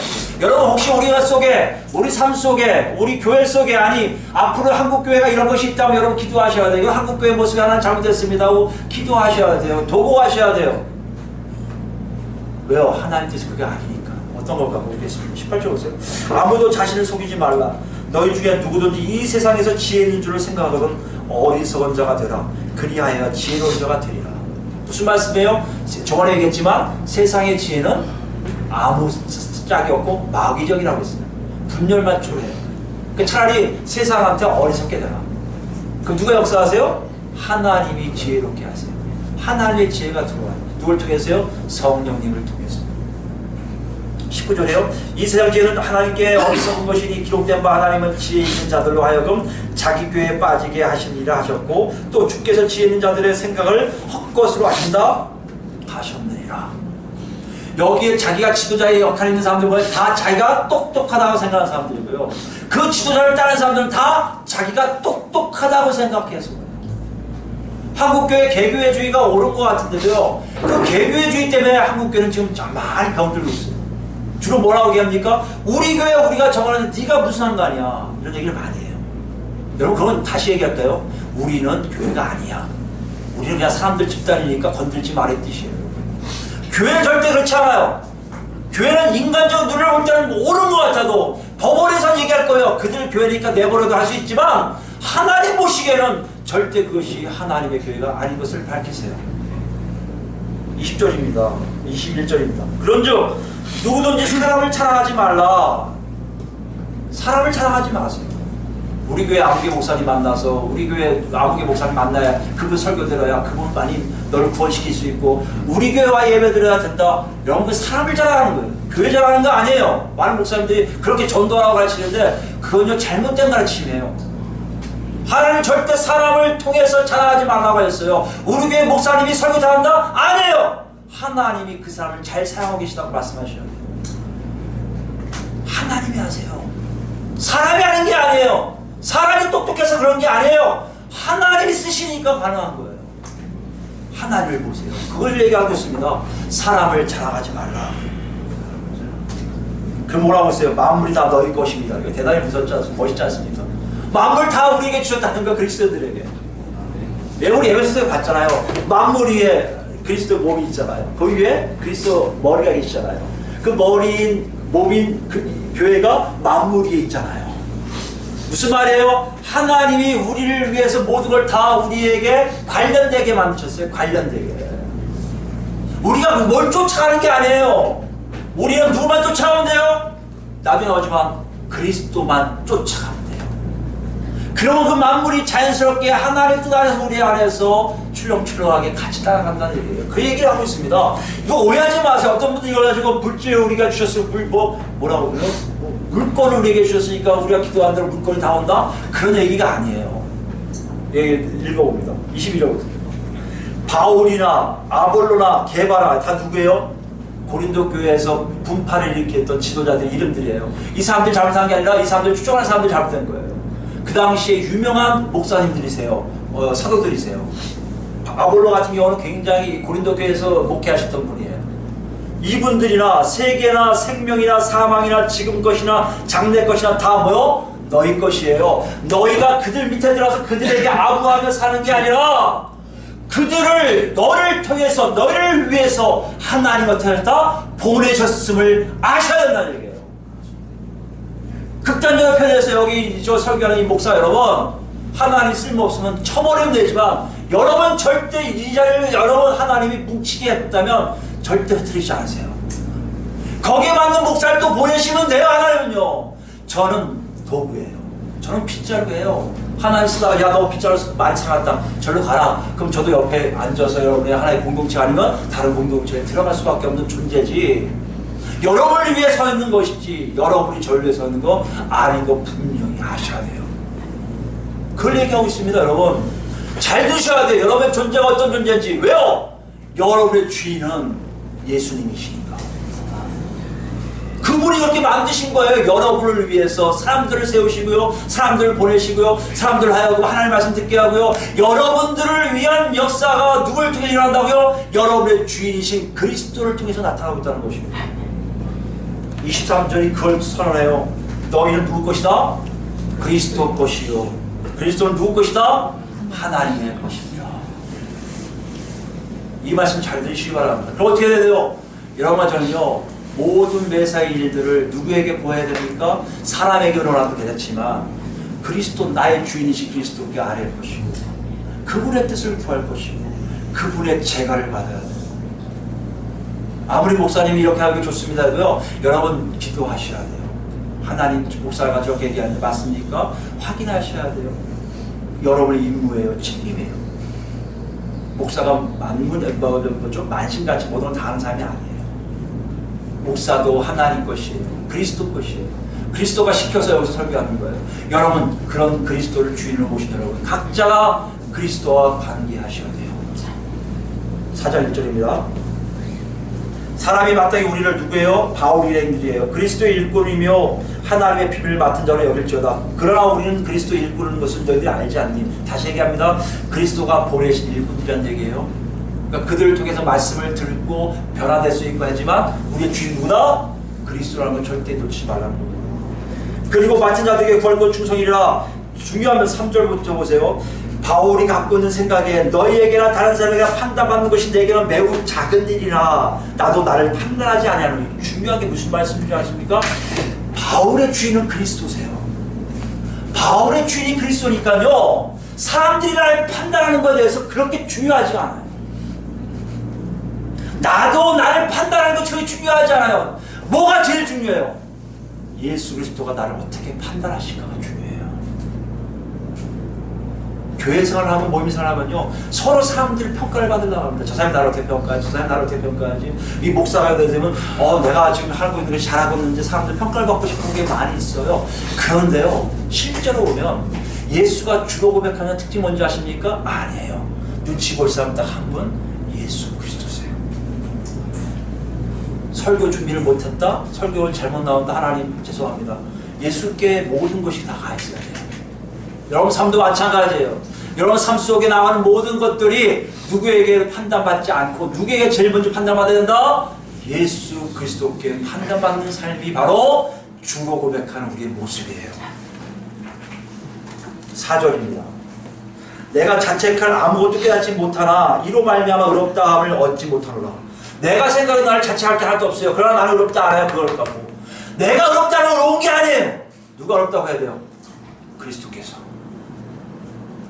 여러분 혹시 우리가 속에 우리 삶 속에 우리 교회 속에 아니 앞으로 한국교회가 이런 것이 있다면 여러분 기도하셔야 돼요. 한국교회 모습이 하나 잘못됐습니다 하고 기도하셔야 돼요. 도구하셔야 돼요. 왜요? 하나님 뜻이 그게 아니니까. 어떤 걸까 보겠습니다. 18절 보세요. 아무도 자신을 속이지 말라. 너희 중에 누구든지 이 세상에서 지혜 있는 줄을 생각하거든 어리석은 자가 되라. 그리하여 지혜로운 자가 되리라. 무슨 말씀이에요? 저번에 얘기했지만 세상의 지혜는 아무 짝이 없고 마귀적이라고 했어요. 분열만 초래해요. 그러니까 차라리 세상한테 어리석게 되라. 그럼 누가 역사하세요? 하나님이 지혜롭게 하세요. 하나님의 지혜가 들어와요. 누굴 통해서요? 성령님을 통해서. 19절에요. 이 세상 지혜는 하나님께 어리석은 것이니 기록된 바 하나님은 지혜 있는 자들로 하여금 자기 궤에 빠지게 하시니라 하셨고 또 주께서 지혜 있는 자들의 생각을 헛것으로 하신다 하셨느니라. 여기에 자기가 지도자의 역할이 있는 사람들 보면 다 자기가 똑똑하다고 생각하는 사람들이고요. 그 지도자를 따르는 사람들은 다 자기가 똑똑하다고 생각해서 한국교회 개교회주의가 옳은 것 같은데도요. 그 개교회주의 때문에 한국교회는 지금 많이 병들고 있어요. 주로 뭐라고 얘기합니까? 우리 교회 우리가 정하는데 네가 무슨 상관이야. 이런 얘기를 많이 해요. 여러분 그건 다시 얘기할까요? 우리는 교회가 아니야. 우리는 그냥 사람들 집단이니까 건들지 말의 뜻이에요. 교회는 절대 그렇지 않아요. 교회는 인간적으로 눈을 볼 때는 옳은 것 같아도 법원에서 얘기할 거예요. 그들 교회니까 내버려도 할 수 있지만 하나님 보시기에는 절대 그것이 하나님의 교회가 아닌 것을 밝히세요. 20절입니다. 21절입니다. 그런즉 누구든지 사람을 자랑하지 말라. 사람을 자랑하지 마세요. 우리 교회 아무개 목사님 만나서 우리 교회 아무개 목사님 만나야 그분 설교 들어야 그분만이 너를 구원시킬 수 있고 우리 교회와 예배 드려야 된다. 여러분 그 사람을 자랑하는 거예요. 교회 자랑하는 거 아니에요. 많은 목사님들이 그렇게 전도하라고 가르치는데 그건요 잘못된 가르침이에요. 하나님 절대 사람을 통해서 자랑하지 말라고 했어요. 우리 교회 목사님이 설교 잘한다? 아니에요. 하나님이 그 사람을 잘 사용하고 계시다고 말씀하셔야 돼요. 하나님이 하세요. 사람이 하는 게 아니에요. 사람이 똑똑해서 그런 게 아니에요. 하나님이 쓰시니까 가능한 거예요. 하나님을 보세요. 그걸 얘기하고 있습니다. 사람을 자랑하지 말라. 그럼 뭐라고 했어요? 만물이 다 너희 것입니다. 이거 대단히 멋있지 않습니까? 만물 다 우리에게 주셨다는 거 그리스도들에게. 우리 에베소서에 봤잖아요. 만물 위에 그리스도 몸이 있잖아요. 그 위에 그리스도 머리가 계시잖아요. 그 머리인 몸인 그 교회가 만물 위에 있잖아요. 무슨 말이에요? 하나님이 우리를 위해서 모든 걸 다 우리에게 관련되게 만드셨어요. 관련되게. 우리가 뭘 쫓아가는 게 아니에요. 우리는 누구만 쫓아가면 돼요? 나중에 나오지만 그리스도만 쫓아가면 돼요. 그러면 그 만물이 자연스럽게 하나님 뜻 안에서 우리 안에서 출렁출렁하게 같이 따라간다는 얘기예요. 그 얘기를 하고 있습니다. 이거 오해하지 마세요. 어떤 분들이 이걸 가지고 물질 우리가 주셨어요. 뭐라고 그래요? 물건을 우리에게 주셨으니까 우리가 기도한 대로 물건이 다 온다? 그런 얘기가 아니에요. 읽어봅니다. 22절부터. 바울이나 아볼로나 게바라 다 누구예요? 고린도 교회에서 분파를 일으켰던 지도자들 이름들이에요. 이 사람들이 잘못한 게 아니라 이 사람들 추종하는 사람들이 잘못된 거예요. 그 당시에 유명한 목사님들이세요. 사도들이세요. 아볼로 같은 경우는 굉장히 고린도 교회에서 목회하셨던 분이에요. 이분들이나 세계나 생명이나 사망이나 지금 것이나 장래 것이나 다 뭐요? 너희 것이에요. 너희가 그들 밑에 들어서 그들에게 아부하며 사는 게 아니라 그들을 너를 통해서 너희를 위해서 하나님 어떻게 하셨다? 보내셨음을 아셔야 된다는 얘기예요. 극단적으로 표현해서 여기 저 설교하는 이 목사 여러분, 하나님 쓸모없으면 쳐버리면 되지만 여러분 절대 이 자리를 여러분 하나님이 뭉치게 했다면 절대 흐트리지 않으세요. 거기에 맞는 목사를 또 보내시면 돼요. 하나님은요. 저는 도구예요. 저는 빗자루예요. 하나님 쓰다가 야 너 빗자루 많이 사갔다 절로 가라. 그럼 저도 옆에 앉아서 여러분의 하나의 공동체 아니면 다른 공동체에 들어갈 수밖에 없는 존재지, 여러분을 위해 서 있는 것이지 여러분이 저를 위해 서 있는 거 아닌 거 분명히 아셔야 돼요. 그걸 얘기하고 있습니다. 여러분 잘 드셔야 돼요. 여러분의 존재가 어떤 존재인지. 왜요? 여러분의 주인은 예수님이시니까. 그분이 이렇게 만드신 거예요. 여러분을 위해서 사람들을 세우시고요, 사람들을 보내시고요, 사람들을 하여금 하나님의 말씀 듣게 하고요, 여러분들을 위한 역사가 누구를 통해 일어난다고요? 여러분의 주인이신 그리스도를 통해서 나타나고 있다는 것입니다. 23절이 그걸 선언해요. 너희는 누구 것이다? 그리스도 것이요. 그리스도는 누구 것이다? 하나님의 것입니다. 이 말씀 잘 들으시기 바랍니다. 그럼 어떻게 해야 돼요? 여러분과 저는요, 모든 매사의 일들을 누구에게 보여야 됩니까? 사람에게 일어나도 되겠지만 그리스도, 나의 주인이신 그리스도께 아뢰할 것이고 그분의 뜻을 구할 것이고 그분의 제가를 받아야 돼요. 아무리 목사님이 이렇게 하기 좋습니다고요, 여러분 기도하셔야 돼요. 하나님 목사가 저렇게 얘기하는데 맞습니까? 확인하셔야 돼요. 여러분의 임무예요. 책임이에요. 목사가 좀 만신같이 모든 걸 다 하는 사람이 아니에요. 목사도 하나님 것이에요. 그리스도 것이에요. 그리스도가 시켜서 여기서 설교하는 거예요. 여러분 그런 그리스도를 주인으로 모신 여러분 각자가 그리스도와 관계하셔야 돼요. 4절 1절입니다. 사람이 마땅히 우리를 누구예요? 바울 일행들이에요. 그리스도의 일꾼이며 하나님의 비밀을 맡은 자로 여길지어다. 그러나 우리는 그리스도의 일꾼인 것을 너희들이 알지 않니? 다시 얘기합니다. 그리스도가 보내신 일꾼이라는 얘기예요. 그러니까 그들을 통해서 말씀을 듣고 변화될 수 있고 하지만 우리의 주인 누구다? 그리스도라는 걸 절대 놓치지 말라는 겁니다. 그리고 맡은 자들에게 구할 것 충성이라. 중요하면 3절부터 보세요. 바울이 갖고 있는 생각에 너희에게나 다른 사람에게 판단받는 것이 내게는 매우 작은 일이라 나도 나를 판단하지 아니하노니. 중요한 게 무슨 말씀인지 아십니까? 바울의 주인은 그리스도세요. 바울의 주인이 그리스도니까요, 사람들이 나를 판단하는 것에 대해서 그렇게 중요하지 않아요. 나도 나를 판단하는 것 그렇게 중요하지 않아요. 뭐가 제일 중요해요? 예수 그리스도가 나를 어떻게 판단하실까가 중요해요. 교회 생활하고 모임 생활하면요, 서로 사람들이 평가를 받으려고 합니다. 저 사람이 나를 어떻게 평가하지? 저 사람이 나를 어떻게 평가하지? 이 목사가 되면 내가 지금 하고 있는 것이 잘하고 있는지 사람들 평가를 받고 싶은 게 많이 있어요. 그런데요, 실제로 보면 예수가 주로 고백하는 특징이 뭔지 아십니까? 아니에요. 눈치 볼 사람 딱 한 분, 예수 그리스도세요. 설교 준비를 못했다? 설교를 잘못 나온다? 하나님 죄송합니다. 예수께 모든 것이 다 가 있어야 돼요. 여러분 삶도 마찬가지예요. 여러분 삶 속에 나오는 모든 것들이 누구에게 판단받지 않고 누구에게 제일 먼저 판단받아야 된다? 예수 그리스도께 판단받는 삶이 바로 주로 고백하는 우리의 모습이에요. 4절입니다. 내가 자책할 아무것도 깨닫지 못하나 이로 말미암아 의롭다함을 얻지 못하노라. 내가 생각해 나를 자책할 게 하나도 없어요. 그러나 나는 의롭다 알아야 그걸 어렵다고. 내가 의롭다는 의로운 게 아니에요. 누가 어렵다고 해야 돼요? 그리스도께서.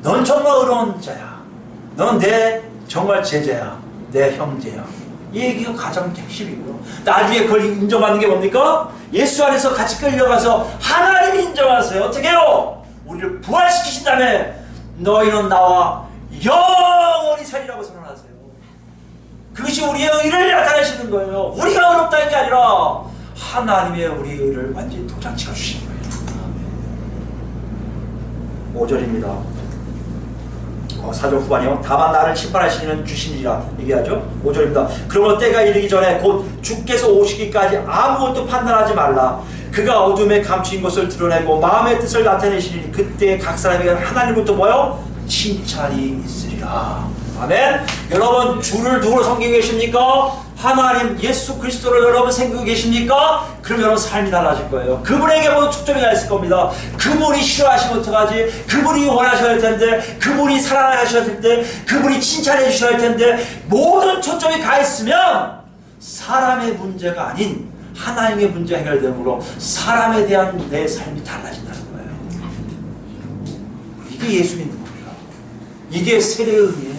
넌 정말 의로운 자야. 넌 내 정말 제자야. 내 형제야. 이 얘기가 가장 핵심이고요. 나중에 그걸 인정받는 게 뭡니까? 예수 안에서 같이 끌려가서 하나님이 인정하세요. 어떻게 해요? 우리를 부활시키신 다음에 너희는 나와 영원히 경찰이라고 선언하세요. 그것이 우리의 의를 나타내시는 거예요. 우리가 어렵다는 게 아니라 하나님의 우리의 의를 완전히 도장 찍어주시는 거예요. 5절입니다. 4절 후반이요. 다만 나를 심판하시는 주신이라 얘기하죠. 5절입니다. 그러므로 때가 이르기 전에 곧 주께서 오시기까지 아무것도 판단하지 말라. 그가 어둠에 감추인 것을 드러내고 마음의 뜻을 나타내시니 그때 각 사람에게 하나님부터 뭐요? 칭찬이 있으리라. 아멘. 여러분 주를 누구로 섬기고 계십니까? 하나님 예수 그리스도를 여러분 섬기고 계십니까? 그럼 여러분 삶이 달라질 거예요. 그분에게 모두 초점이 가 있을 겁니다. 그분이 싫어하시면 어떡하지? 그분이 원하셔야 할 텐데, 그분이 사랑하셔야 할 텐데, 그분이 칭찬해 주셔야 할 텐데, 모든 초점이 가 있으면 사람의 문제가 아닌 하나님의 문제가 해결되므로 사람에 대한 내 삶이 달라진다는 거예요. 이게 예수 믿는 겁니다. 이게 세례의 의미예요.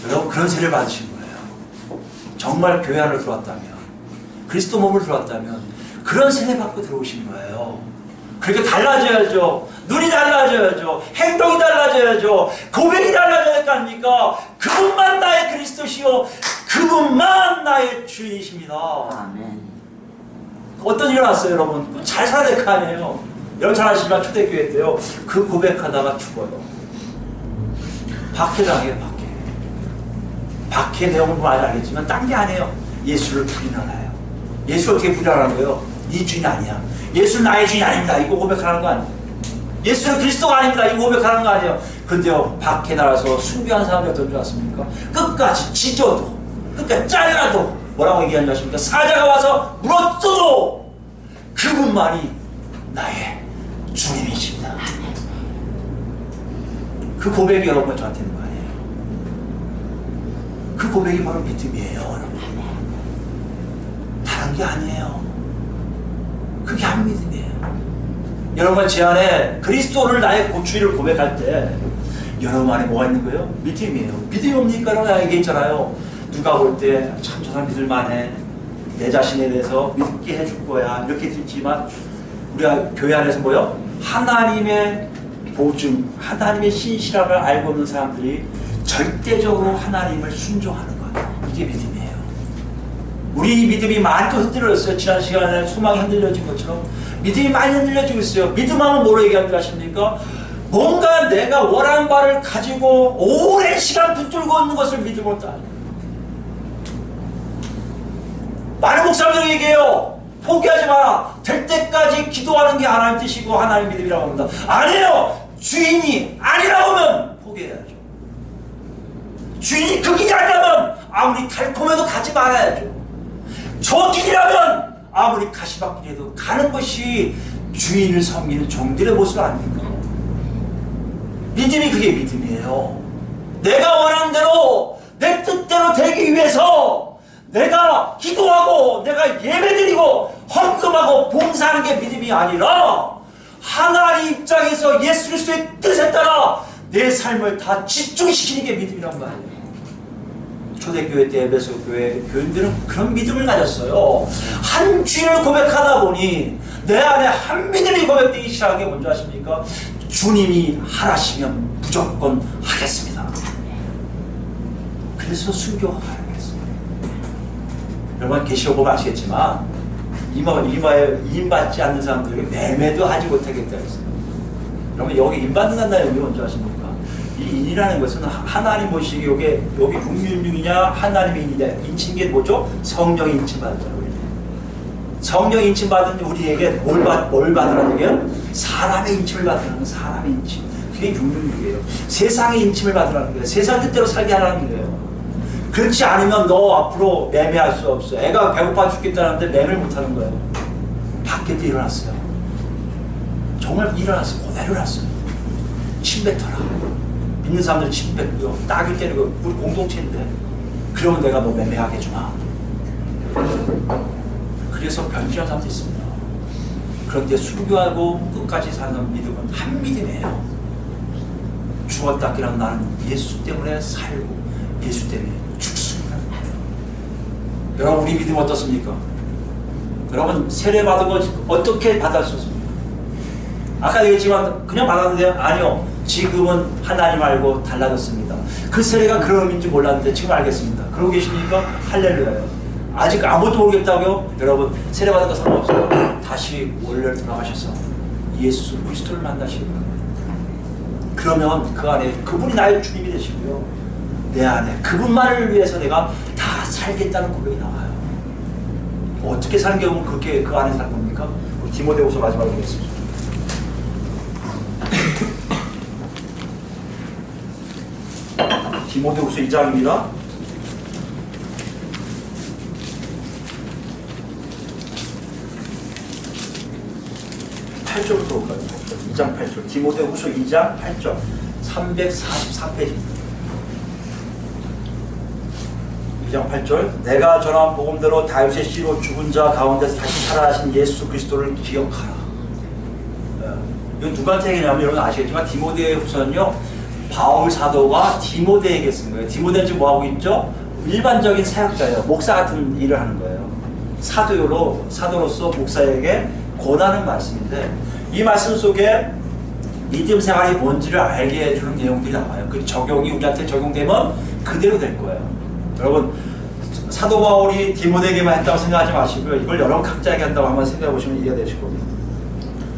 여러분 그런 세례를 받으신 거예요. 정말 교회 안으로 들어왔다면, 그리스도 몸을 들어왔다면 그런 세례 받고 들어오신 거예요. 그렇게 달라져야죠. 눈이 달라져야죠. 행동이 달라져야죠. 고백이 달라져야 할 거 아닙니까? 그분만 나의 그리스도시요 그분만 나의 주인이십니다. 아멘. 어떤 일이 일어났어요 여러분? 잘 살아야 될 거 아니에요. 여러분 잘 아시지만 초대교회 때요 그 고백하다가 죽어요. 박해당해요. 박해 내용은 뭐 알겠지만 딴 게 아니에요. 예수를 부인하나요? 예수를 어떻게 부인하는 거예요? 네 주인 아니야. 예수는 나의 주인 아닙니다. 이거 고백하는 거 아니에요. 예수는 그리스도가 아닙니다. 이거 고백하는 거 아니에요. 근데요 박해 나라서 순교한 사람이 어떤 줄 아십니까? 끝까지 찢어도 끝까지 잘라도 뭐라고 얘기하는 줄 아십니까? 사자가 와서 물었어도 그분만이 나의 주님이십니다. 그 고백이 여러분 저한테 있는 거 아니에요? 그 고백이 바로 믿음이에요. 여러분. 다른 게 아니에요. 그게 한 믿음이에요. 여러분 제 안에 그리스도를 나의 고추위를 고백할 때 여러분 안에 뭐가 있는 거예요? 믿음이에요. 믿음이 뭡니까? 라고 얘기했잖아요. 누가 볼 때 참 저 사람 믿을만해. 내 자신에 대해서 믿게 해줄 거야. 이렇게 듣지만 우리가 교회 안에서 뭐요? 하나님의 보증, 하나님의 신실함을 알고 있는 사람들이 절대적으로 하나님을 순종하는 거예요. 이게 믿음이에요. 우리 믿음이 많이 또 흔들렸어요. 지난 시간에 소망이 흔들려진 것처럼 믿음이 많이 흔들려지고 있어요. 믿음하면 뭐로 얘기하는 줄 아십니까? 뭔가 내가 원하는 바를 가지고 오랜 시간 붙들고 있는 것을 믿음으로 따요. 많은 목사님들이 얘기해요. 포기하지 마라. 될 때까지 기도하는 게 하나님 뜻이고 하나님 믿음이라고 합니다. 아니에요. 주인이 아니라고 하면 포기해야죠. 주인이 그 길이 아니라면 아무리 달콤해도 가지 말아야죠. 저 길이라면 아무리 가시밭길에도 가는 것이 주인을 섬기는 종들의 모습 아닙니까? 믿음이 그게 믿음이에요. 내가 원하는 대로 내 뜻대로 되기 위해서 내가 기도하고 내가 예배드리고 헌금하고 봉사하는 게 믿음이 아니라 하나님 입장에서 예수 그리스도의 뜻에 따라 내 삶을 다 집중시키는 게 믿음이란 말이에요. 초대교회 때 에베소 교회 교인들은 그런 믿음을 가졌어요. 한 주인을 고백하다 보니 내 안에 한 믿음이 고백되기 시작한 게 뭔지 아십니까? 주님이 하라시면 무조건 하겠습니다. 그래서 순교하겠어요. 여러분 계시록 보면 아시겠지만 이마에 임받지 않는 사람들에게 매매도 하지 못하겠다 했어요. 여러분 여기 임받는다는 의미 뭔지 아십니까? 이 인이라는 것은 하나님 보시기에 여기 국민중이냐 하나님의 인이냐 인친 게 뭐죠? 성령이 인침받았잖아요. 성령 인침받은 우리에게 뭘 받으라는 얘기예요? 사람의 인침을 받으라는 거예요. 사람의 인침. 그게 육륜이에요. 세상의 인침을 받으라는 거예요. 세상 뜻대로 살게 하라는 거예요. 그렇지 않으면 너 앞으로 매매할 수 없어. 애가 배고파 죽겠다는데 매매를 못하는 거예요. 밖에도 일어났어요. 정말 일어났어요. 그대로 일어났어요. 침 뱉어라. 믿는 사람들 침 뱉고요. 따귀 때리고 우리 공동체인데 그러면 내가 너 매매하게 해주마. 그래서 변질한 사람도 있습니다. 그런데 순교하고 끝까지 사는 믿음은 한 믿음이에요. 죽었다 깨어난 나는 예수 때문에 살고 예수 때문에 죽습니다. 여러분 우리 믿음 어떻습니까? 여러분 세례 받은 거 어떻게 받았습니까? 아까 얘기했지만 그냥 받았는데 아니요. 지금은 하나님 알고 달라졌습니다. 그 세례가 그런 의미인지 몰랐는데 지금 알겠습니다. 그러고 계십니까? 할렐루야요. 아직 아무것도 모르겠다고요? 여러분, 세례받은 거 상관없어요. 다시 원래로 돌아가셔서 예수 그리스도를 만나시기 바랍니다. 그러면 그 안에 그분이 나의 주님이 되시고요, 내 안에 그분만을 위해서 내가 다 살겠다는 고백이 나와요. 어떻게 사는 경우는 그렇게 그 안에 사는 겁니까? 우리 디모데후서 마지막으로 보겠습니다. 디모데후서 2장입니다. 8절부터 볼까요? 2장 8절. 디모데후서 2장 8절. 344페이지입니다. 2장 8절. 내가 전한 복음대로 다윗의 씨로 죽은 자 가운데서 다시 살아나신 예수 그리스도를 기억하라. 이건 누구한테 얘기냐면 여러분 아시겠지만 디모데후서는요, 바울 사도가 디모데에게 쓴 거예요. 디모데는 지금 뭐하고 있죠? 일반적인 사역자예요. 목사 같은 일을 하는 거예요. 사도로서 목사에게 권하는 말씀인데, 이 말씀 속에 믿음 생활이 뭔지를 알게 해주는 내용들이 나와요. 그 적용이 우리한테 적용되면 그대로 될 거예요. 여러분, 사도 바울이 디모데에게만 했다고 생각하지 마시고요, 이걸 여러 각자에게 한다고 한번 생각해 보시면 이해가 되실 겁니다.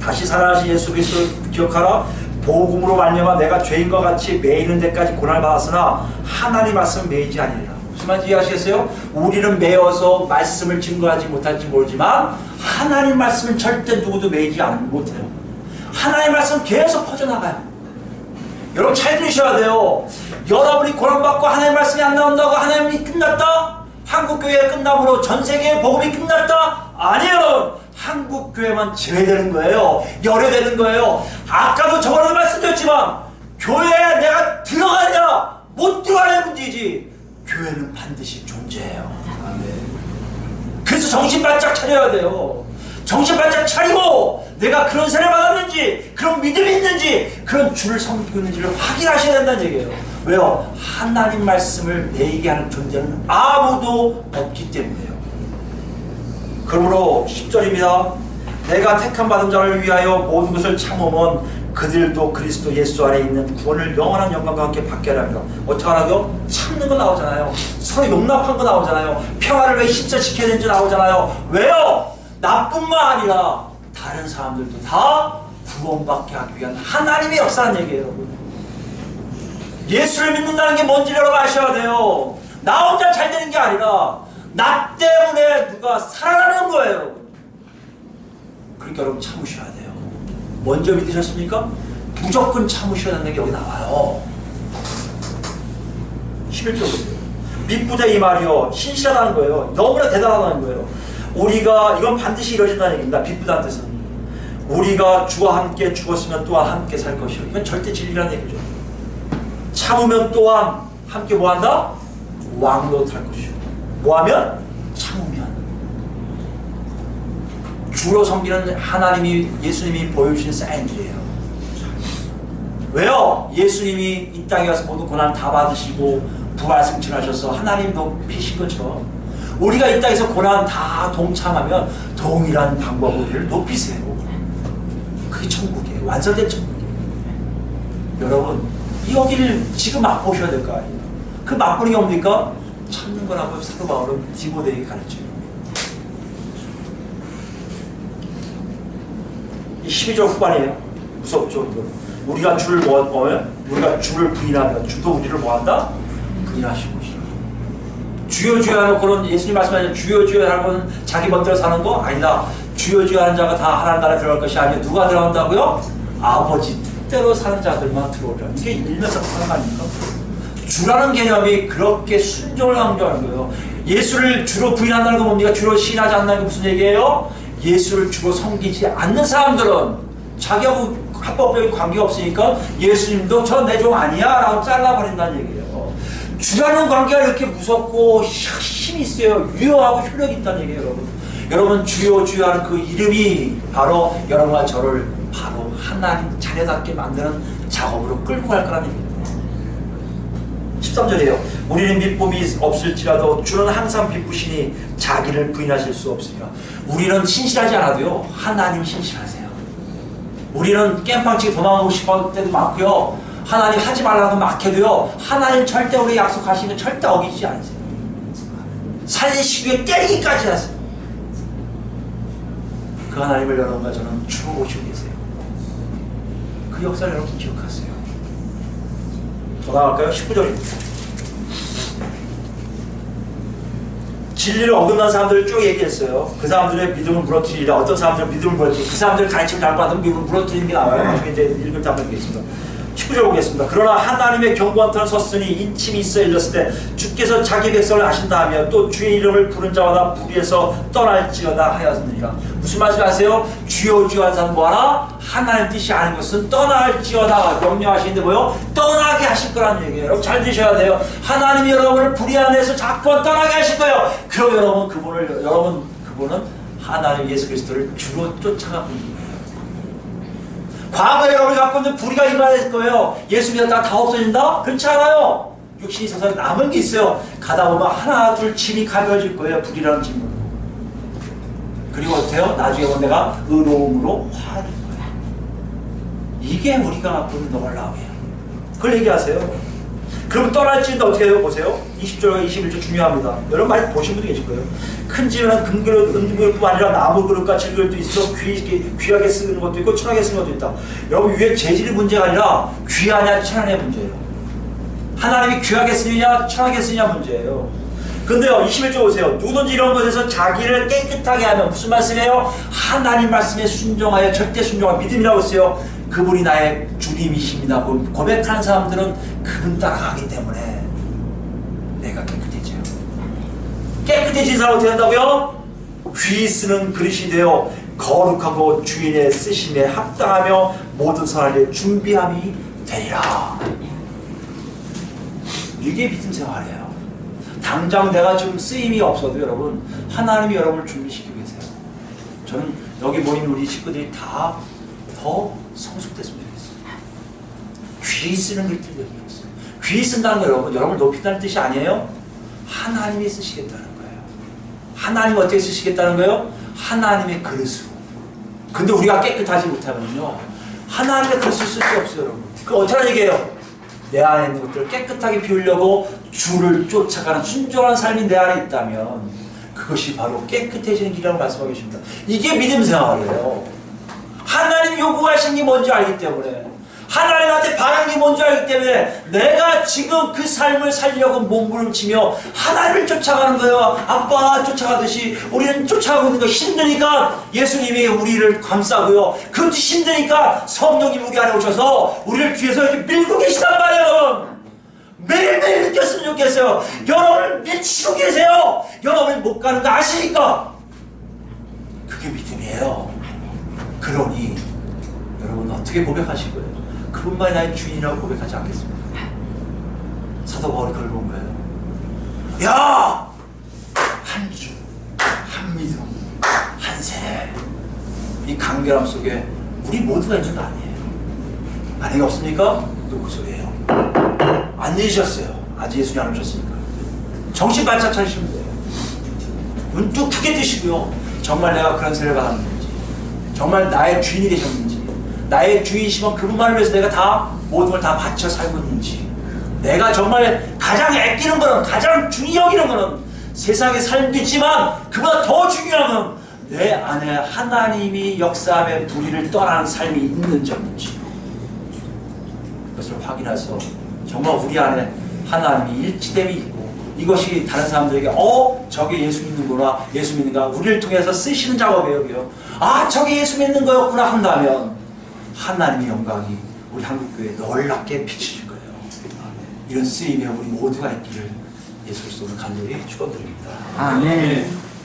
다시 살아나신 예수 그리스도를 기억하라. 복음으로 말미암아 내가 죄인과 같이 매이는 데까지 고난을 받았으나 하나님 말씀은 매이지 아니라. 무슨 말인지 이해하시겠어요? 우리는 매어서 말씀을 증거하지 못할지 모르지만 하나님 말씀은 절대 누구도 매이지 못해요. 하나님 말씀은 계속 퍼져나가요. 여러분 잘 들으셔야 돼요. 여러분이 고난받고 하나님 말씀이 안 나온다고 하나님이 끝났다? 한국교회 끝남으로 전세계의 복음이 끝났다? 아니에요. 한국교회만 제외되는 거예요. 열애되는 거예요. 아까도 저번에도 말씀드렸지만 교회에 내가 들어가냐 못 들어가는 문제지, 교회는 반드시 존재해요. 그래서 정신 바짝 차려야 돼요. 정신 바짝 차리고 내가 그런 세례 받았는지, 그런 믿음이 있는지, 그런 주를 섬기고 있는지를 확인하셔야 된다는 얘기예요. 왜요? 하나님 말씀을 매이게 하는 존재는 아무도 없기 때문에요. 그러므로 10절입니다. 내가 택함 받은 자를 위하여 모든 것을 참으면 그들도 그리스도 예수 안에 있는 구원을 영원한 영광과 함께 받게 하랍니다. 어떻게 하라고요? 참는 거 나오잖아요. 서로 용납한 거 나오잖아요. 평화를 왜 힘써시켜야 되는지 나오잖아요. 왜요? 나뿐만 아니라 다른 사람들도 다 구원받게 하기 위한 하나님의 역사라는 얘기예요. 여러분, 예수를 믿는다는 게 뭔지 여러분 아셔야 돼요. 나 혼자 잘 되는 게 아니라 나 때문에 누가 살아나는 거예요. 그러니까 여러분 참으셔야 돼요. 먼저 믿으셨습니까? 무조건 참으셔야 되는 게 여기 나와요. 11절 보세요. 믿부자 이 말이요, 신실하다는 거예요. 너무나 대단하다는 거예요. 우리가, 이건 반드시 이루어진다는 얘기입니다. 믿부자는 뜻은 우리가 주와 함께 죽었으면 또한 함께 살 것이요. 이건 절대 진리라는 얘기죠. 참으면 또한 함께 뭐한다? 왕노릇할 것이요. 뭐하면? 참으면. 주로 섬기는 하나님이, 예수님이 보여주신 사인들이에요. 왜요? 예수님이 이 땅에 와서 모든 고난 다 받으시고 부활 승천하셔서 하나님 높이신 것처럼 우리가 이 땅에서 고난 다 동참하면 동일한 방법으로 우리를 높이세요. 그게 천국이에요. 완성된 천국이에요. 여러분, 여기를 지금 맛보셔야 될 거 아니에요. 그 맛보는 게 뭡니까? 참는 거라고 사도 바울은 디모데에게 가르쳐요. 12절 후반이에요. 무섭죠? 우리가 주를 우리가 주를 부인하면 주도 우리를 뭐한다? 부인하시고 것이라. 주여 주여 하는 예수님 말씀하신 주여 주여 하는 건 자기 멋대로 사는 거 아니다. 주여 주여 하는 자가 다 하나님 나라에 들어갈 것이 아니에요. 누가 들어간다고요? 아버지 뜻대로 사는 자들만 들어오라. 이게 일면상관 아닙니까? 주라는 개념이 그렇게 순종을 강조하는 거예요. 예수를 주로 부인한다는 건 뭡니까? 주로 신하지 않는 게 무슨 얘기예요? 예수를 주로 섬기지 않는 사람들은 자기하고 합법적인 관계가 없으니까 예수님도 저 내 종 아니야 라고 잘라버린다는 얘기예요. 주라는 관계가 이렇게 무섭고 힘이 있어요. 유효하고 효력이 있다는 얘기예요. 여러분 주여 주여 하는 그 이름이 바로 여러분과 저를 바로 하나님 자녀답게 만드는 작업으로 끌고 갈 거라는 얘기입니다. 13절이에요. 우리는 믿음이 없을지라도 주는 항상 믿으시니 자기를 부인하실 수 없으니까. 우리는 신실하지 않아도요 하나님 신실하세요. 우리는 깽판치기 도망가고 싶을 때도 많고요. 하나님 하지 말라고 막 해도요. 하나님 절대 우리 약속하시는 절대 어기지 않으세요. 살리시기 위해 때리기까지 하세요. 그 하나님을 여러분과 저는 주로 모시고 계세요. 그 역사를 여러분 기억하세요. 더 나갈까요? 19절입니다. 진리를 어긋난 사람들을 쭉 얘기했어요. 그 사람들의 믿음을 무너뜨리라. 어떤 사람들은 믿음을 무너뜨리고 그 사람들 가르침을 잘 받으면 믿음을 무너뜨리는 게 나와요. 나중에 이제 읽을 때 한번 보겠습니다. 19절 보겠습니다. 그러나 하나님의 경고한 터는 섰으니 인침이 있어 일렀을 때 주께서 자기 백성을 아신다 하며 또 주의 이름을 부른 자마다 불의에서 떠날지어다 하였느니라. 무슨 말씀 아세요? 주여 주여 한 사람 뭐하라? 하나님 뜻이 아닌 것은 떠날지어다 명령하시는데 뭐요? 떠나게 하실 거라는 얘기예요. 여러분 잘 들으셔야 돼요. 하나님이 여러분을 불의 안에서 자꾸 떠나게 하실 거예요. 그럼 여러분 그분은 하나님 예수 그리스도를 주로 쫓아가고 있는 거예요. 과거에 여러분이 갖고 있는 불의가 임하실 거예요. 예수 믿었다가 다 없어진다? 그렇지 않아요. 육신이 있어서 남은 게 있어요. 가다 보면 하나 둘 짐이 가벼워질 거예요. 불이라는 짐으로. 그리고 어때요? 나중에 보면 내가 의로움으로 화를 거예요. 이게 우리가 갖고 있는 놀라움이에요. 그걸 얘기하세요. 그럼 떠날지인데 어떻게 해요? 보세요. 20절과 21절 중요합니다. 여러분 많이 보신 분도 계실 거예요. 큰 집에는 금그릇, 은그릇뿐 아니라 나무 그릇과 질그릇도 있어 귀하게 쓰는 것도 있고 천하게 쓰는 것도 있다. 여러분 위에 재질이 문제가 아니라 귀하냐 천하냐 문제예요. 하나님이 귀하게 쓰느냐 천하게 쓰느냐 문제예요. 근데요 21절 보세요. 누구든지 이런 것에서 자기를 깨끗하게 하면 무슨 말씀이에요? 하나님 말씀에 순종하여 절대 순종하여 믿음이라고 했어요. 그분이 나의 주님이십니다. 고백하는 사람들은 그분 따라가기 때문에 내가 깨끗해져요. 깨끗해진 사람은 어떻게 된다고요? 귀 쓰는 그릇이 되어 거룩하고 주인의 쓰심에 합당하며 모든 선할 준비함이 되리라. 이게 믿음 생활이에요. 당장 내가 지금 쓰임이 없어도 여러분 하나님이 여러분을 준비시키고 계세요. 저는 여기 모인 우리 식구들이 다 더 성숙됐으면 좋겠어요. 귀 쓰는 글들 얘기했어요. 귀 쓴다는 거 여러분을 높인다는 뜻이 아니에요. 하나님이 쓰시겠다는 거예요. 하나님 어떻게 쓰시겠다는 거예요? 하나님의 그릇으로. 근데 우리가 깨끗하지 못하면요 하나님의 그릇을 쓸 수 없어요. 여러분 그 어쩌라는 얘기예요? 내 안에 있는 것들을 깨끗하게 비우려고 주를 쫓아가는 순종한 삶이 내 안에 있다면 그것이 바로 깨끗해지는 길이라고 말씀하고 계십니다. 이게 믿음 생활이에요. 하나님 요구하신 게 뭔지 알기 때문에 하나님한테 바라는 게 뭔지 알기 때문에 내가 지금 그 삶을 살려고 몸부림치며 하나님을 쫓아가는 거예요. 아빠 쫓아가듯이 우리는 쫓아가고 있는 거 힘드니까 예수님이 우리를 감싸고요. 그것도 힘드니까 성령님이 우리 안에 오셔서 우리를 뒤에서 이렇게 밀고 계시단 말이에요. 매일매일 느꼈으면 좋겠어요. 여러분을 밀치고 계세요. 여러분이 못 가는 거 아시니까. 그게 믿음이에요. 그러니 여러분 어떻게 고백하실 거예요? 그분만이 나의 주인이라고 고백하지 않겠습니까? 사도 바울이 그걸 본 거예요. 야! 한 주, 한 믿음, 한 세례. 이 간결함 속에 우리 모두가 있는 거 아니에요. 만약에 없습니까? 또 그 소리예요. 안 잊으셨어요. 아직 예수님 안 오셨으니까. 정신 바짝 차리시면 돼요. 눈 뚝 크게 뜨시고요. 정말 내가 그런 세례를 받았는지, 정말 나의 주인이 되셨는지, 나의 주인이시면 그분만을 위해서 내가 다 모든 걸 다 바쳐 살고 있는지, 내가 정말 가장 아끼는 거는, 가장 중요히 여기는 거는 세상의 삶도 있지만 그보다 더 중요한 건 내 안에 하나님이 역사하며 불의를 떠나는 삶이 있는지 없는지, 그것을 확인해서 정말 우리 안에 하나님이 일치됨이 있고, 이것이 다른 사람들에게 저게 예수 믿는구나, 예수 믿는가, 우리를 통해서 쓰시는 작업이에요. 아 저게 예수 믿는 거였구나 한다면 하나님의 영광이 우리 한국교회에 놀랍게 비치실 거예요. 이런 쓰임에 우리 모두가 있기를 예수 그리스도로 간절히 축원드립니다. 아멘.